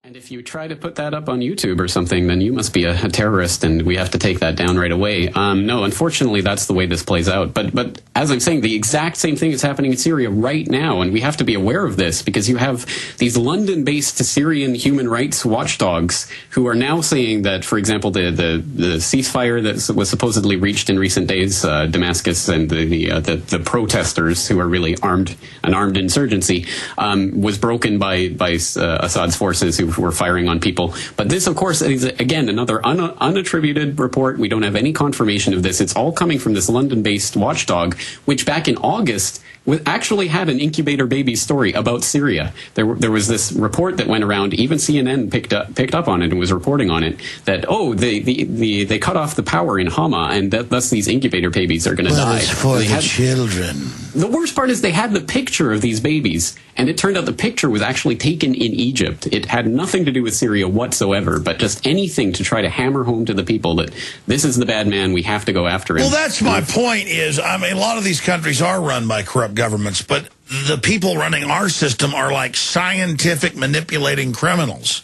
And if you try to put that up on YouTube or something, then you must be a terrorist, and we have to take that down right away. No, unfortunately, that's the way this plays out. But as I'm saying, the exact same thing is happening in Syria right now, and we have to be aware of this because you have these London-based Syrian human rights watchdogs who are now saying that, for example, the ceasefire that was supposedly reached in recent days, Damascus and the protesters who are really an armed insurgency, was broken by Assad's forces who were firing on people. But this, of course, is, again, another unattributed report. We don't have any confirmation of this. It's all coming from this London-based watchdog, which back in August actually had an incubator baby story about Syria. There was this report that went around, even CNN picked up on it and was reporting on it, that, they cut off the power in Hama, and thus these incubator babies are going to die. It's for the children. The worst part is they had the picture of these babies, and it turned out the picture was actually taken in Egypt. It had nothing to do with Syria whatsoever, but just anything to try to hammer home to the people that this is the bad man, we have to go after him. Well, that's my point is, I mean, a lot of these countries are run by corrupt governments, but the people running our system are like scientific manipulating criminals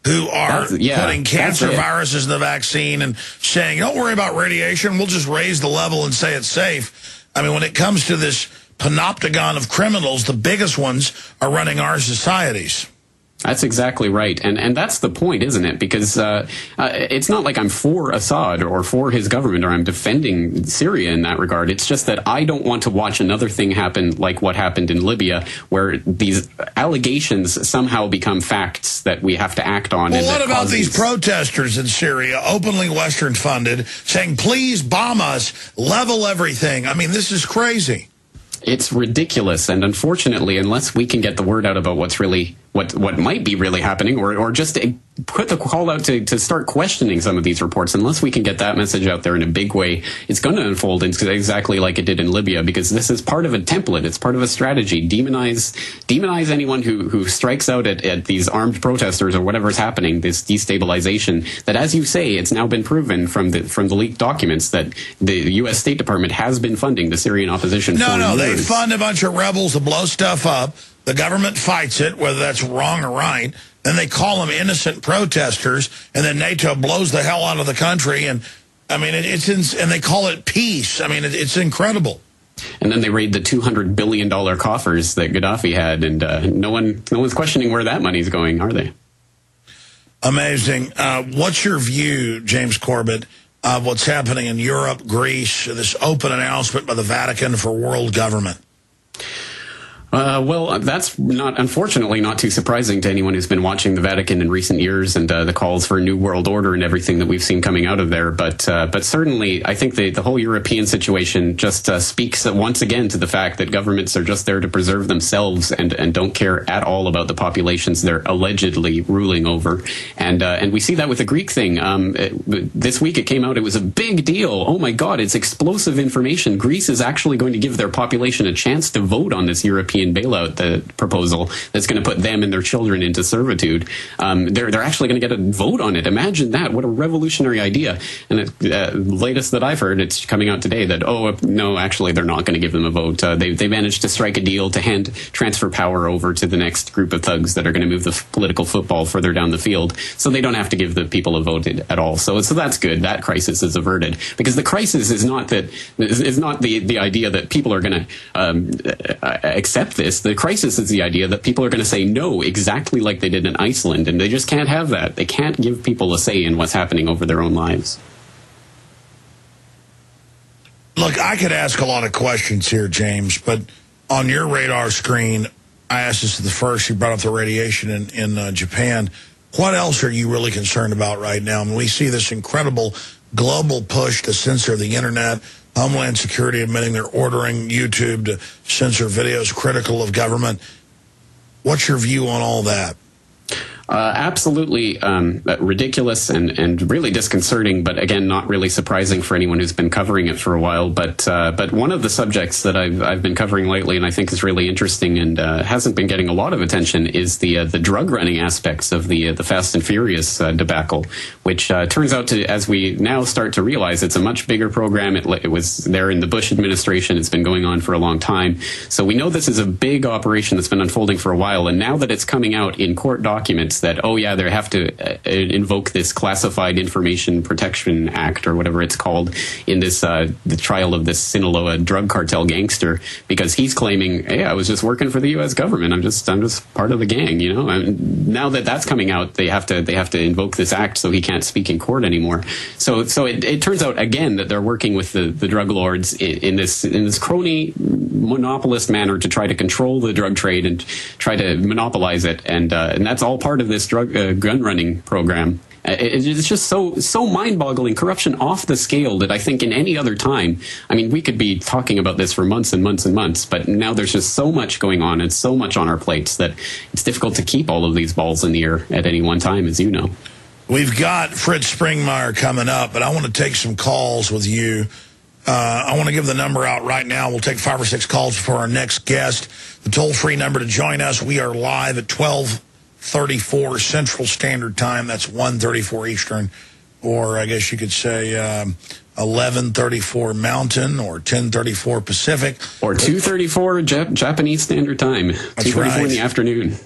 who are putting cancer viruses in the vaccine and saying, don't worry about radiation, we'll just raise the level and say it's safe. I mean, when it comes to this panopticon of criminals, the biggest ones are running our societies. That's exactly right. And that's the point, isn't it? Because it's not like I'm for Assad or for his government or I'm defending Syria in that regard. It's just that I don't want to watch another thing happen like what happened in Libya, where these allegations somehow become facts that we have to act on. Well, what about these protesters in Syria, openly Western funded, saying, please bomb us, level everything? I mean, this is crazy. It's ridiculous, and unfortunately, unless we can get the word out about what's really what might be really happening, or just put the call out to start questioning some of these reports, unless we can get that message out there in a big way, it's going to unfold exactly like it did in Libya, because this is part of a template, it's part of a strategy. Demonize anyone who strikes out at these armed protesters or whatever's happening, this destabilization, that, as you say, it's now been proven from the leaked documents that the U.S. State Department has been funding the Syrian opposition for years. They fund a bunch of rebels to blow stuff up. The government fights it, whether that's wrong or right. Then they call them innocent protesters, and then NATO blows the hell out of the country. And I mean, and they call it peace. I mean, it's incredible. And then they raid the $200 billion coffers that Gaddafi had, and no one's questioning where that money's going, are they? Amazing. What's your view, James Corbett, of what's happening in Europe, Greece, this open announcement by the Vatican for world government? Well, that's unfortunately not too surprising to anyone who's been watching the Vatican in recent years and the calls for a new world order and everything that we've seen coming out of there. But certainly, I think the whole European situation just speaks once again to the fact that governments are just there to preserve themselves and don't care at all about the populations they're allegedly ruling over. And we see that with the Greek thing. This week it came out, it was a big deal. Oh my God, it's explosive information. Greece is actually going to give their population a chance to vote on this European bailout proposal that's going to put them and their children into servitude. They're actually going to get a vote on it. Imagine that. What a revolutionary idea. And the latest that I've heard, it's coming out today that, no, actually they're not going to give them a vote. They managed to strike a deal to transfer power over to the next group of thugs that are going to move the political football further down the field, so they don't have to give the people a vote at all. So that's good. That crisis is averted, because the crisis is not the idea that people are going to accept this. The crisis is the idea that people are going to say no, exactly like they did in Iceland, and they just can't have that. They can't give people a say in what's happening over their own lives. Look, I could ask a lot of questions here, James, but on your radar screen, I asked this at the first, you brought up the radiation in Japan. What else are you really concerned about right now? I mean, we see this incredible global push to censor the internet, Homeland Security admitting they're ordering YouTube to censor videos critical of government. What's your view on all that? Absolutely ridiculous and really disconcerting, but again, not really surprising for anyone who's been covering it for a while. But one of the subjects that I've been covering lately, and I think is really interesting and hasn't been getting a lot of attention, is the drug running aspects of the Fast and Furious debacle, which turns out to, as we now start to realize, it's a much bigger program. It was there in the Bush administration. It's been going on for a long time. So we know this is a big operation that's been unfolding for a while, and now that it's coming out in court documents, states that, oh yeah, they have to invoke this Classified Information Protection Act or whatever it's called in this the trial of this Sinaloa drug cartel gangster, because he's claiming, hey, I was just working for the U.S. government. I'm just part of the gang, you know. And now that that's coming out, they have to invoke this act so he can't speak in court anymore. So it turns out again that they're working with the drug lords in this crony monopolist manner to try to control the drug trade and try to monopolize it, and that's all part of this gun running program. It's just so mind-boggling, corruption off the scale that I think in any other time, I mean, we could be talking about this for months and months and months, but now there's just so much going on and so much on our plates that it's difficult to keep all of these balls in the air at any one time, as you know. We've got Fritz Springmeier coming up, but I want to take some calls with you. I want to give the number out right now. We'll take 5 or 6 calls for our next guest. The toll-free number to join us, we are live at 12:34 Central Standard Time. That's 1:34 Eastern, or I guess you could say 11:34 Mountain, or 10:34 Pacific. Or 2:34 Japanese Standard Time. 2:34 in the afternoon.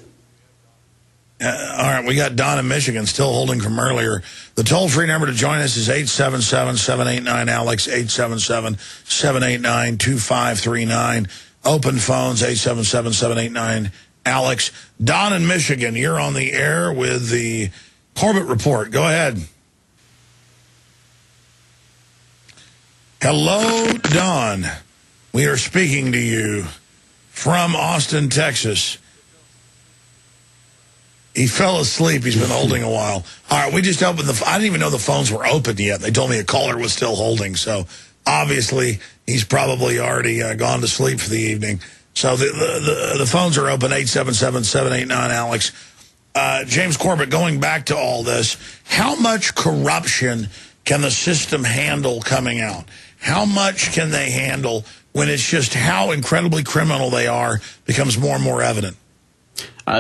All right, we got Don in Michigan still holding from earlier. The toll-free number to join us is 877-789-ALEX, 877-789-2539. Open phones, 877-789-ALEX. Don in Michigan, you're on the air with the Corbett Report. Go ahead. Hello, Don. We are speaking to you from Austin, Texas. He fell asleep. He's been holding a while. All right, we just opened I didn't even know the phones were open yet. They told me a caller was still holding. So obviously he's probably already gone to sleep for the evening. So the phones are open, 877-789-ALEX. James Corbett, going back to all this, how much corruption can the system handle coming out? How much can they handle when it's just how incredibly criminal they are becomes more and more evident?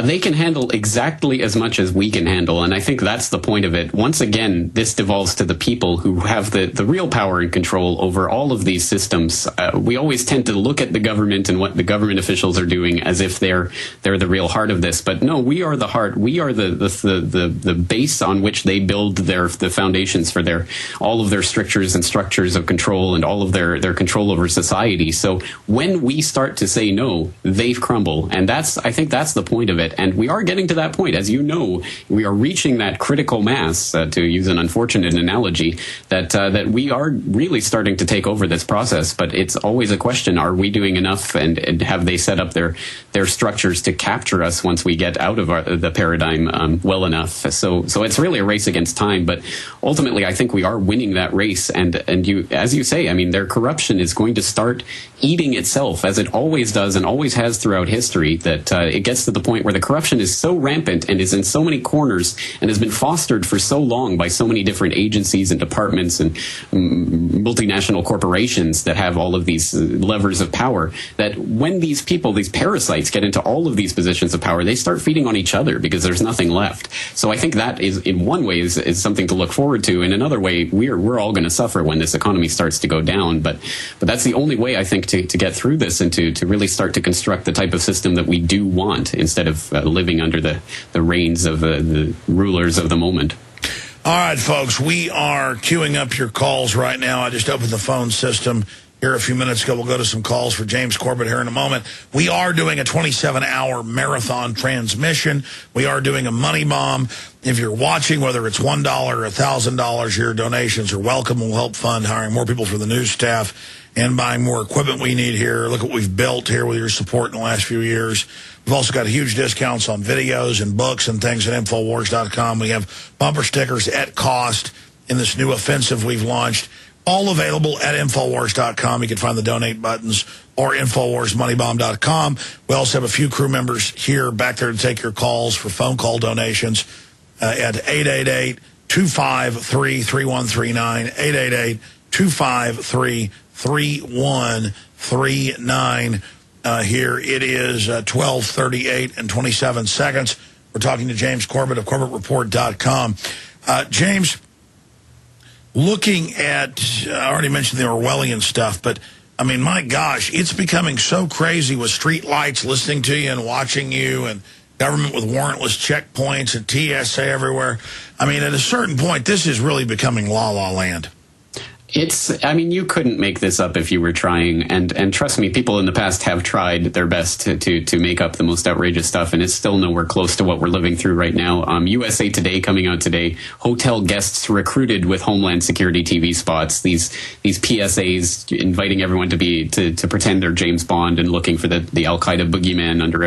They can handle exactly as much as we can handle, and I think that's the point of it. Once again, this devolves to the people who have the real power and control over all of these systems. We always tend to look at the government and what the government officials are doing as if they're the real heart of this. But no, we are the heart. We are the base on which they build the foundations for all of their strictures and structures of control and all of their control over society. So when we start to say no, they crumble, and I think that's the point of it. And we are getting to that point. As you know, we are reaching that critical mass, to use an unfortunate analogy, that we are really starting to take over this process. But it's always a question, are we doing enough, and have they set up their structures to capture us once we get out of the paradigm well enough? So it's really a race against time. But ultimately, I think we are winning that race. And you, as you say, I mean, their corruption is going to start eating itself, as it always does and always has throughout history, that it gets to the point where the corruption is so rampant and is in so many corners and has been fostered for so long by so many different agencies and departments and multinational corporations that have all of these levers of power, that when these people, these parasites, get into all of these positions of power, they start feeding on each other because there's nothing left. So I think that is, in one way, is something to look forward to. In another way, we're all going to suffer when this economy starts to go down. But that's the only way, I think, to get through this and to really start to construct the type of system that we do want, instead of living under the reins of the rulers of the moment. All right, folks, we are queuing up your calls right now. I just opened the phone system here a few minutes ago. We'll go to some calls for James Corbett here in a moment. We are doing a 27-hour marathon transmission. We are doing a money bomb. If you're watching, whether it's $1 or $1,000, your donations are welcome. We'll help fund hiring more people for the news staff and buying more equipment we need here. Look what we've built here with your support in the last few years. We've also got huge discounts on videos and books and things at Infowars.com. We have bumper stickers at cost in this new offensive we've launched. All available at Infowars.com. You can find the donate buttons, or InfowarsMoneyBomb.com. We also have a few crew members here back there to take your calls for phone call donations at 888-253-3139, 888-253-3139. Here it is 12:38 and 27 seconds. We're talking to James Corbett of CorbettReport.com. James, looking at, I already mentioned the Orwellian stuff, but I mean, my gosh, it's becoming so crazy with street lights listening to you and watching you, and government with warrantless checkpoints and TSA everywhere. I mean, at a certain point, this is really becoming la-la land. I mean, you couldn't make this up if you were trying, and trust me, people in the past have tried their best to make up the most outrageous stuff, and it's still nowhere close to what we're living through right now. USA Today coming out today, hotel guests recruited with Homeland Security TV spots, these PSAs inviting everyone to pretend they're James Bond and looking for the Al-Qaeda boogeyman under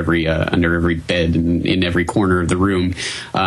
every bed and in every corner of the room,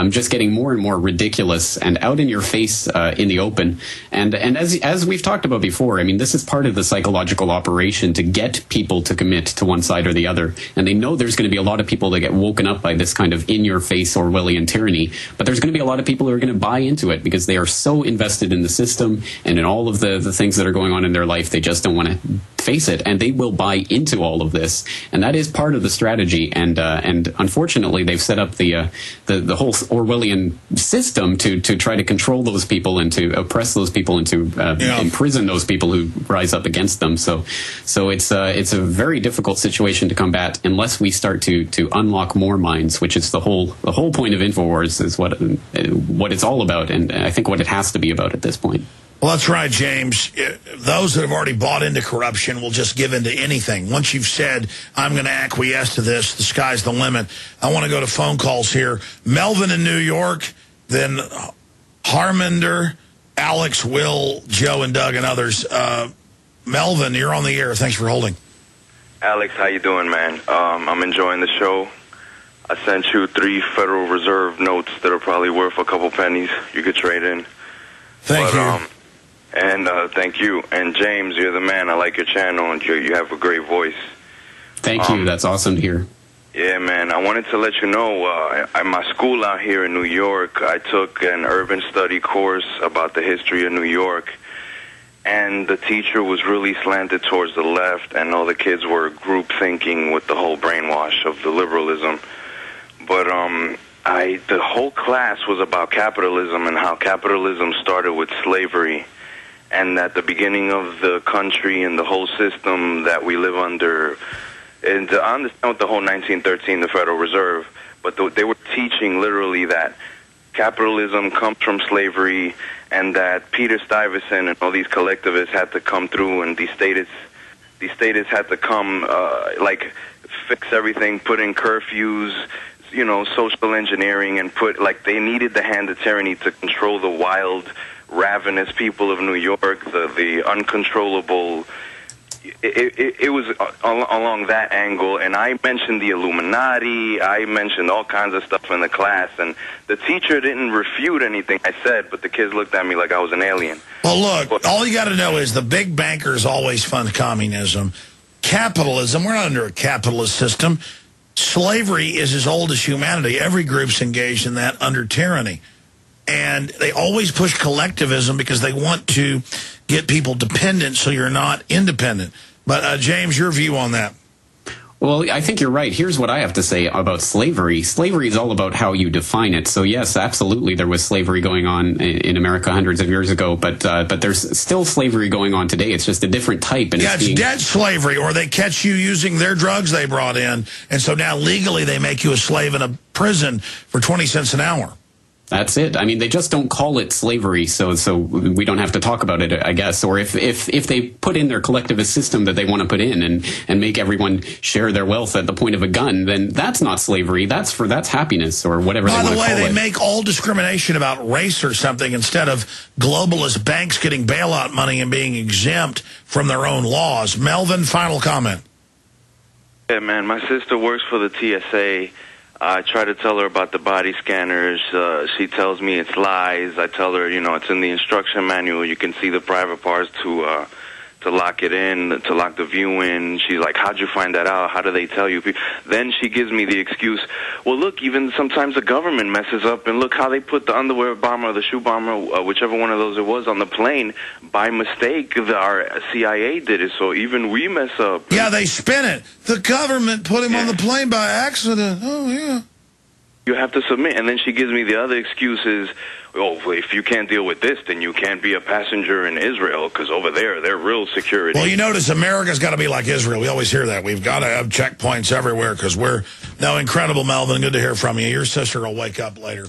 just getting more and more ridiculous and out in your face in the open, and as we've talked about before, I mean, this is part of the psychological operation to get people to commit to one side or the other. And they know there's going to be a lot of people that get woken up by this kind of in-your-face Orwellian tyranny. But there's going to be a lot of people who are going to buy into it because they are so invested in the system and in all of the things that are going on in their life. They just don't want to face it. And they will buy into all of this. And that is part of the strategy. And unfortunately, they've set up the whole Orwellian system to try to control those people and to oppress those people and to imprison those people who rise up against them. So it's a very difficult situation to combat unless we start to unlock more minds, which is the whole point of Infowars, is what it's all about, and I think what it has to be about at this point. Well, that's right, James. Those that have already bought into corruption will just give into anything. Once you've said, I'm going to acquiesce to this, the sky's the limit. I want to go to phone calls here. Melvin in New York, then Harminder, Alex, Will, Joe, and Doug, and others. Melvin, you're on the air. Thanks for holding. Alex, how you doing, man? I'm enjoying the show. I sent you 3 Federal Reserve notes that are probably worth a couple pennies. You could trade in. Thank you. Thank you. And James, you're the man. I like your channel, and you have a great voice. Thank you. That's awesome to hear. Yeah, man. I wanted to let you know, at my school out here in New York, I took an urban study course about the history of New York, and the teacher was really slanted towards the left, and all the kids were group thinking with the whole brainwash of the liberalism. But the whole class was about capitalism and how capitalism started with slavery, and that the beginning of the country and the whole system that we live under. And I understand with the whole 1913, the Federal Reserve, but they were teaching literally that capitalism comes from slavery, and that Peter Stuyvesant and all these collectivists had to come through, and these statists had to come, fix everything, put in curfews, social engineering, and they needed the hand of tyranny to control the wild, ravenous people of New York, the uncontrollable. It was along that angle, and I mentioned the Illuminati, I mentioned all kinds of stuff in the class, and the teacher didn't refute anything I said, but the kids looked at me like I was an alien. Well, look, all you got to know is the big bankers always fund communism. Capitalism, we're not under a capitalist system. Slavery is as old as humanity. Every group's engaged in that under tyranny. And they always push collectivism because they want to get people dependent so you're not independent. But, James, your view on that? Well, I think you're right. Here's what I have to say about slavery. Slavery is all about how you define it. So, yes, absolutely, there was slavery going on in America hundreds of years ago, but there's still slavery going on today. It's just a different type. And it's debt slavery, or they catch you using their drugs they brought in, and so now legally they make you a slave in a prison for 20 cents an hour. That's it. I mean, they just don't call it slavery, so we don't have to talk about it, I guess. Or if they put in their collectivist system that they want to put in and make everyone share their wealth at the point of a gun, then that's not slavery. That's happiness or whatever they want to call it. By the way, they make all discrimination about race or something instead of globalist banks getting bailout money and being exempt from their own laws. Melvin, final comment. Yeah, man, my sister works for the TSA. I try to tell her about the body scanners. She tells me it's lies. I tell her, it's in the instruction manual. You can see the private parts to lock it in, to lock the view in. She's like, how'd you find that out? How do they tell you? Then she gives me the excuse, well, look, even sometimes the government messes up, and look how they put the underwear bomber or the shoe bomber, whichever one of those it was, on the plane by mistake. Our CIA did it, so even we mess up. Yeah, they spin it. The government put him on the plane by accident. Oh, yeah. You have to submit. And then she gives me the other excuses. Oh, if you can't deal with this, then you can't be a passenger in Israel, because over there, they're real security. Well, you notice America's got to be like Israel. We always hear that. We've got to have checkpoints everywhere because we're... No, incredible, Melvin. Good to hear from you. Your sister will wake up later.